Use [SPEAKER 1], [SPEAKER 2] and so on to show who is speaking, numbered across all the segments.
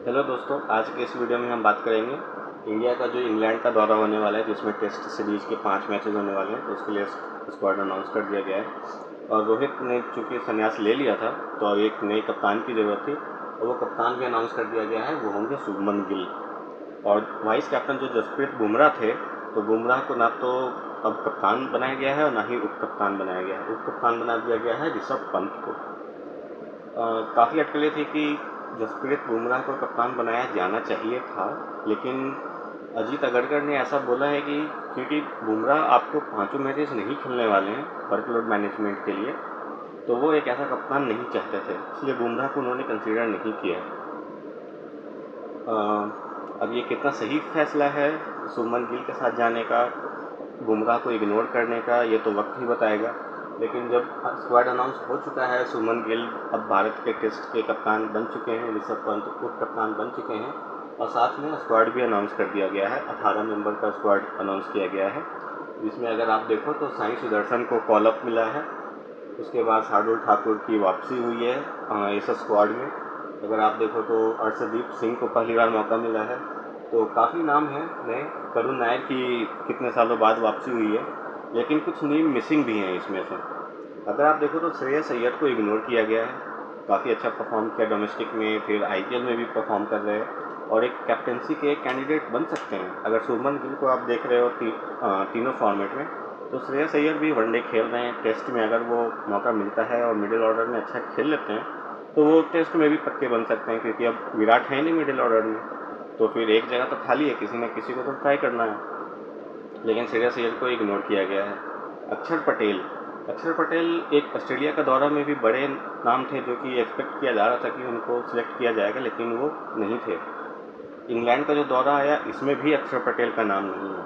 [SPEAKER 1] Hello दोस्तों, आज के इस वीडियो में हम बात करेंगे इंडिया का जो इंग्लैंड का दौरा होने वाला है, जिसमें टेस्ट सीरीज़ के 5 मैचेस होने वाले हैं। तो उसके लिए स्क्वाड अनाउंस कर दिया गया है और रोहित ने चूँकि संन्यास ले लिया था तो एक नए कप्तान की ज़रूरत थी और वो कप्तान भी अनाउंस कर दिया गया है। वो होंगे शुभमन गिल और वाइस कैप्टन जो जसप्रीत बुमराह थे। तो बुमराह को ना तो अब कप्तान बनाया गया है और ना ही उप कप्तान बनाया गया है। उप कप्तान बना दिया गया है ऋषभ पंत को। काफ़ी अटकलें थी कि जसप्रीत बुमराह को कप्तान बनाया जाना चाहिए था, लेकिन अजीत अगरकर ने ऐसा बोला है कि क्योंकि बुमराह आपको 5 मैचेस नहीं खेलने वाले हैं वर्कलोड मैनेजमेंट के लिए, तो वो एक ऐसा कप्तान नहीं चाहते थे, इसलिए बुमराह को उन्होंने कंसीडर नहीं किया। अब ये कितना सही फैसला है शुभमन गिल के साथ जाने का, बुमराह को इग्नोर करने का, ये तो वक्त ही बताएगा। लेकिन जब स्क्वाड अनाउंस हो चुका है, शुभमन गिल अब भारत के टेस्ट के कप्तान बन चुके हैं, ऋषभ पंत उप कप्तान बन चुके हैं और साथ में स्क्वाड भी अनाउंस कर दिया गया है। 18 मेंबर का स्क्वाड अनाउंस किया गया है, जिसमें अगर आप देखो तो साई सुदर्शन को कॉल अप मिला है। उसके बाद शार्दुल ठाकुर की वापसी हुई है इस स्क्वाड में। अगर आप देखो तो अर्शदीप सिंह को पहली बार मौका मिला है। तो काफ़ी नाम हैं नए। करुण नायर की कितने सालों बाद वापसी हुई है, लेकिन कुछ नेम मिसिंग भी हैं इसमें से। अगर आप देखो तो श्रेयस अय्यर को इग्नोर किया गया है। काफ़ी अच्छा परफॉर्म किया डोमेस्टिक में, फिर आईपीएल में भी परफॉर्म कर रहे हैं और एक कैप्टेंसी के कैंडिडेट बन सकते हैं। अगर शुभमन गिल को आप देख रहे हो तीनों फॉर्मेट में, तो श्रेयस अय्यर भी वनडे खेल रहे हैं। टेस्ट में अगर वो मौका मिलता है और मिडिल ऑर्डर में अच्छा खेल लेते हैं तो वो टेस्ट में भी पक्के बन सकते हैं, क्योंकि अब विराट है नहीं मिडिल ऑर्डर में, तो फिर एक जगह तो खाली है, किसी न किसी को तो ट्राई करना है। लेकिन श्रेयस अय्यर को इग्नोर किया गया है। अक्षर पटेल एक ऑस्ट्रेलिया का दौरा में भी बड़े नाम थे, जो कि एक्सपेक्ट किया जा रहा था कि उनको सिलेक्ट किया जाएगा, लेकिन वो नहीं थे। इंग्लैंड का जो दौरा आया, इसमें भी अक्षर पटेल का नाम नहीं है।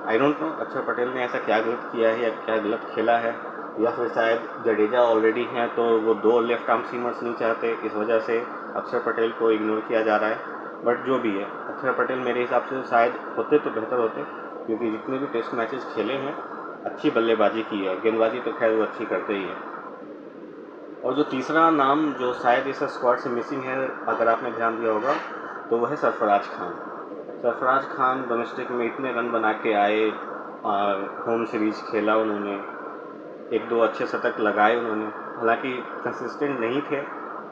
[SPEAKER 1] आई डोंट नो अक्षर पटेल ने ऐसा क्या गलत किया है या क्या गलत खेला है, या फिर शायद जडेजा ऑलरेडी हैं तो वो 2 लेफ्ट आर्म सीमर्स नहीं चाहते, इस वजह से अक्षर पटेल को इग्नोर किया जा रहा है। बट जो भी है, अक्षर पटेल मेरे हिसाब से शायद होते तो बेहतर होते, क्योंकि जितने भी टेस्ट मैचेस खेले हैं अच्छी बल्लेबाजी की है। गेंदबाजी तो खैर वो अच्छी करते ही हैं। और जो तीसरा नाम जो शायद इस स्क्वाड से मिसिंग है, अगर आपने ध्यान दिया होगा, तो वो है सरफराज खान। सरफराज खान डोमेस्टिक में इतने रन बना के आए, होम सीरीज़ खेला उन्होंने, 1-2 अच्छे शतक लगाए उन्होंने, हालांकि कंसिस्टेंट नहीं थे।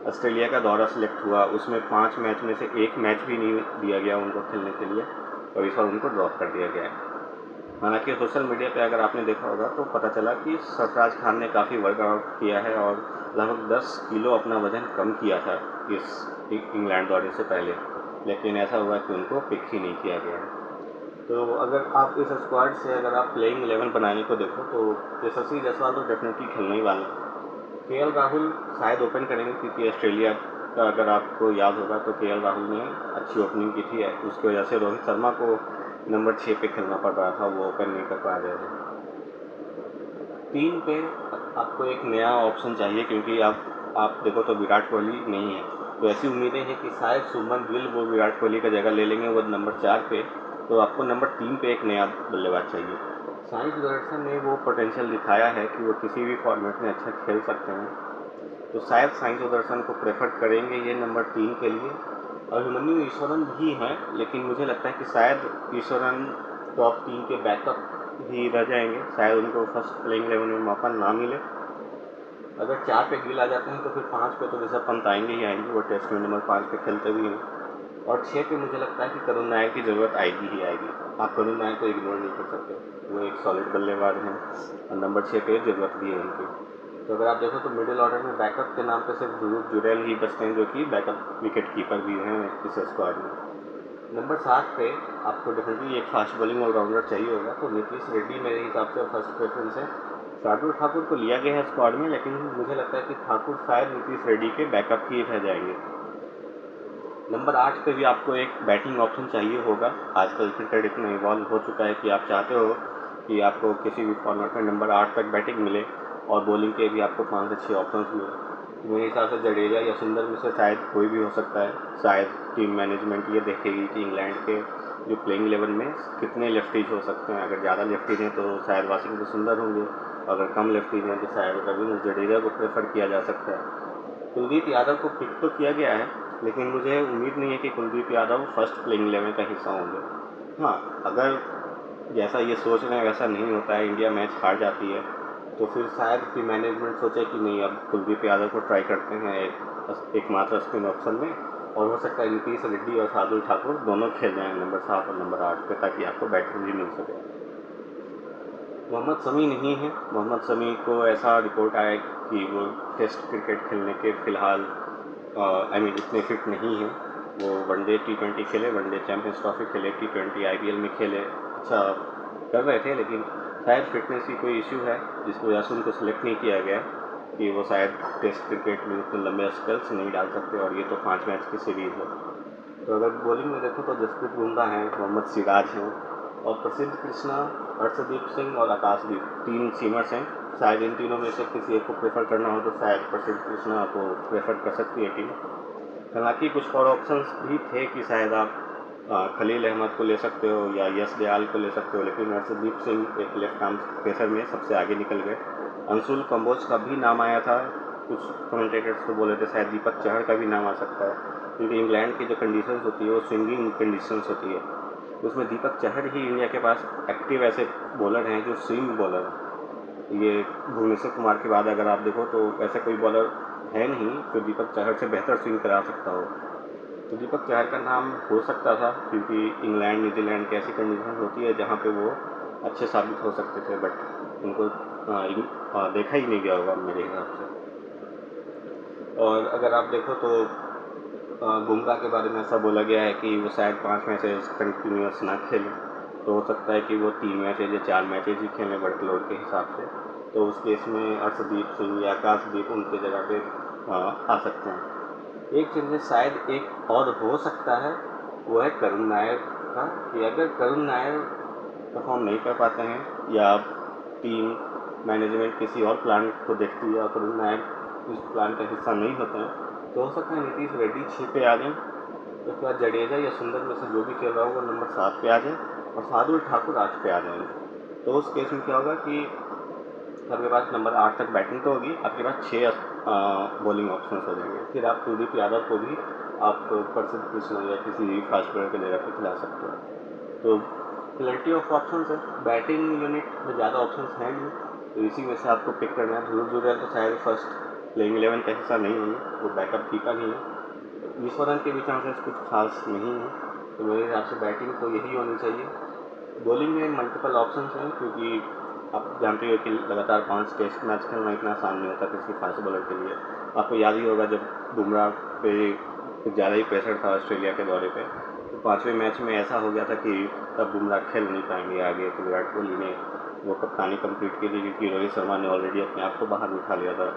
[SPEAKER 1] ऑस्ट्रेलिया का दौरा सेलेक्ट हुआ, उसमें 5 मैच में से 1 मैच भी नहीं दिया गया उनको खेलने के लिए और इस बार उनको ड्रॉप कर दिया गया है। हालांकि सोशल मीडिया पे अगर आपने देखा होगा तो पता चला कि सरफराज खान ने काफ़ी वर्कआउट किया है और लगभग 10 किलो अपना वज़न कम किया था इस इंग्लैंड दौरे से पहले, लेकिन ऐसा हुआ कि उनको पिक ही नहीं किया गया। तो अगर आप इस स्क्वाड से अगर आप प्लेइंग 11 बनाने को देखो तो यशस्वी जायसवाल तो डेफिनेटली खेलने ही वाले हैं। केएल राहुल शायद ओपन करेंगे, क्योंकि ऑस्ट्रेलिया का अगर आपको याद होगा तो केएल राहुल ने अच्छी ओपनिंग की थी, उसकी वजह से रोहित शर्मा को नंबर 6 पे खेलना पड़ रहा था, वो ओपन नहीं कर पा रहे थे। 3 पे आपको एक नया ऑप्शन चाहिए, क्योंकि आप देखो तो विराट कोहली नहीं है, तो ऐसी उम्मीदें हैं कि शायद शुभमन गिल वो विराट कोहली का जगह ले लेंगे वो नंबर 4 पे, तो आपको नंबर 3 पे एक नया बल्लेबाज चाहिए। साई सुदर्शन ने वो पोटेंशियल दिखाया है कि वो किसी भी फॉर्मेट में अच्छा खेल सकते हैं, तो शायद साई सुदर्शन को प्रेफर करेंगे ये नंबर 3 के लिए। अभिमन्यु ईश्वरन भी हैं, लेकिन मुझे लगता है कि शायद ईश्वरन टॉप 3 के बैकअप भी रह जाएंगे, शायद उनको फर्स्ट प्लेइंग 11 में मौका ना मिले। अगर 4 पे गिल आ जाते हैं तो फिर 5 पे तो ऋषभ पंत आएंगे ही आएंगे, वो टेस्ट में नंबर 5 पे खेलते भी हैं। और 6 पे मुझे लगता है कि करुण नायर की ज़रूरत आएगी ही आएगी। आप करुण नायर को इग्नोर नहीं कर सकते, वो एक सॉलिड बल्लेबाज हैं और नंबर 6 पे ज़रूरत भी है उनकी। तो अगर आप देखो तो मिडिल ऑर्डर में बैकअप के नाम पे सिर्फ ध्रुव जुरैल ही बचते हैं, जो कि बैकअप विकेट कीपर भी हैं इस स्क्वाड में। नंबर 7 पे आपको डेफिनेटली एक फास्ट बॉलिंग ऑलराउंडर चाहिए होगा, तो नीतीश रेड्डी मेरे हिसाब से फर्स्ट प्रेफरेंस है। शार्दुल ठाकुर को लिया गया है स्क्वाड में, लेकिन मुझे लगता है कि ठाकुर शायद नीतीश रेड्डी के बैकअप ही रह जाएंगे। नंबर 8 पे भी आपको एक बैटिंग ऑप्शन चाहिए होगा। आजकल क्रिकेट इतना इवॉल्व हो चुका है कि आप चाहते हो कि आपको किसी भी फॉर्मेट में नंबर 8 तक बैटिंग मिले और बॉलिंग के भी आपको 5 से 6 ऑप्शन मिले। मेरे हिसाब से जडेजा या सुंदर में से शायद कोई भी हो सकता है। शायद टीम मैनेजमेंट ये देखेगी कि इंग्लैंड के जो प्लेइंग 11 में कितने लेफ्टीज हो सकते हैं। अगर ज़्यादा लेफ्टीज हैं तो शायद वाशिंगटन सुंदर होंगे, अगर कम लेफ्टीज हैं तो शायद रविंद्र जडेजा को प्रेफर किया जा सकता है। कुलदीप यादव को पिक तो किया गया है, लेकिन मुझे उम्मीद नहीं है कि कुलदीप यादव फर्स्ट प्लेइंग 11 का हिस्सा होंगे। हाँ, अगर जैसा ये सोच रहे हैं वैसा नहीं होता है, इंडिया मैच हार जाती है, तो फिर शायद कि मैनेजमेंट सोचे कि नहीं, अब कुलदीप यादव को ट्राई करते हैं एकमात्र स्पिन ऑप्शन में, और हो सकता है नीतीश रेड्डी और शार्दुल ठाकुर दोनों खेल जाएँ नंबर 7 और नंबर 8 पे, ताकि आपको बैटिंग भी मिल सके। मोहम्मद शमी नहीं है। मोहम्मद शमी को ऐसा रिपोर्ट आया कि वो टेस्ट क्रिकेट खेलने के फ़िलहाल इतने फिट नहीं हैं। वो वनडे T20 खेले, वनडे चैम्पियंस ट्रॉफी खेले, T20 IPL में खेले, अच्छा कर रहे थे, लेकिन शायद फिटनेस की कोई इशू है जिसकी वजह से उनको सेलेक्ट नहीं किया गया कि वो शायद टेस्ट क्रिकेट में उतने लंबे स्पेल्स नहीं डाल सकते, और ये तो 5 मैच की सीरीज़ है। तो अगर बॉलिंग में देखो तो जसप्रीत बुमराह हैं, मोहम्मद सिराज हैं, और प्रसिद्ध कृष्णा, अर्शदीप सिंह और आकाशदीप 3 सीमर्स हैं। शायद इन तीनों में से किसी एक को प्रेफर करना हो तो शायद प्रसिद्ध कृष्णा को प्रेफर कर सकती है टीम। हालांकि कुछ और ऑप्शंस भी थे कि शायद आप खलील अहमद को ले सकते हो या यश दयाल को ले सकते हो, लेकिन अर्शदीप सिंह एक लेफ्ट आर्म पेसर में सबसे आगे निकल गए। अंशुल कंबोज का भी नाम आया था, कुछ कमेंटेटर्स तो बोले थे शायद दीपक चहर का भी नाम आ सकता है, क्योंकि इंग्लैंड की जो कंडीशंस होती है वो स्विंगिंग कंडीशंस होती है, उसमें दीपक चहर ही इंडिया के पास एक्टिव ऐसे बॉलर हैं जो स्विंग बॉलर हैं। ये भुवनेश्वर कुमार के बाद अगर आप देखो तो ऐसा कोई बॉलर है नहीं जो दीपक चहर से बेहतर स्विंग करा सकता हो। तो दीपक चहर का नाम हो सकता था, क्योंकि इंग्लैंड न्यूजीलैंड की ऐसी कंडीशन होती है जहाँ पे वो अच्छे साबित हो सकते थे, बट उनको देखा ही नहीं गया होगा मेरे हिसाब से। और अगर आप देखो तो बुमराह के बारे में ऐसा बोला गया है कि वो शायद 5 मैचेस कंटिन्यूस ना खेलें, तो हो सकता है कि वो 3 मैचेज या 4 मैचेज ही खेलें वर्कलोड के हिसाब से। तो उस केस में अर्शदीप सिंह या आकाशदीप उनके जगह पे आ सकते हैं। एक चेंजेस शायद एक और हो सकता है, वो है करुण नायर का, कि अगर करुण नायर परफॉर्म नहीं कर पाते हैं या टीम मैनेजमेंट किसी और प्लान को देखती है और करुण नायर उस प्लान का हिस्सा नहीं होते हैं, तो हो सकता है नीतीश रेड्डी 6 पे आ जाएँ, उसके बाद जडेजा या सुंदर में से जो भी खेल रहा होगा नंबर 7 पे आ जाए, और शार्दुल ठाकुर 8 पे आ जाएंगे। तो उस केस में क्या होगा कि आपके पास नंबर 8 तक बैटिंग तो होगी, आपके पास 6 बॉलिंग ऑप्शन हो जाएंगे। फिर आप कुलदीप यादव को भी आप प्रसिद्ध कृष्णा या किसी फास्ट बॉलर के जगह पे खिला सकते हो। तो प्लेंटी ऑफ ऑप्शंस है, बैटिंग यूनिट में ज़्यादा ऑप्शंस हैं नहीं, तो इसी में से आपको पिक करना है। ध्रुव जुरैल तो शायद फर्स्ट प्लेइंग 11 का हिस्सा नहीं होंगे, वो बैकअप कीपर नहीं है। ईश्वरन के भी चांसेस कुछ खास नहीं है, तो मेरे हिसाब से बैटिंग तो यही होनी चाहिए। बॉलिंग में मल्टीपल ऑप्शंस हैं, क्योंकि आप जानते हो कि लगातार 5 टेस्ट मैच खेलना इतना आसान नहीं होता किसी फास्ट बॉलर के लिए। आपको याद ही होगा जब बुमराह पे कुछ ज़्यादा ही प्रेशर था ऑस्ट्रेलिया के दौरे पे, तो 5वें मैच में ऐसा हो गया था कि तब बुमराह खेल नहीं पाएंगे आगे, तो विराट कोहली ने वो कप्तानी कंप्लीट की थी, क्योंकि रोहित शर्मा ने ऑलरेडी अपने आप को बाहर बिठा लिया था।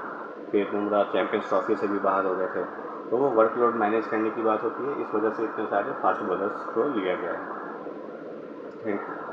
[SPEAKER 1] फिर बुमराह चैम्पियंस ट्रॉफी से भी बाहर हो गए थे, तो वो वर्कलोड मैनेज करने की बात होती है, इस वजह से इतने सारे फास्ट बॉलर्स को लिया गया है। Thank you.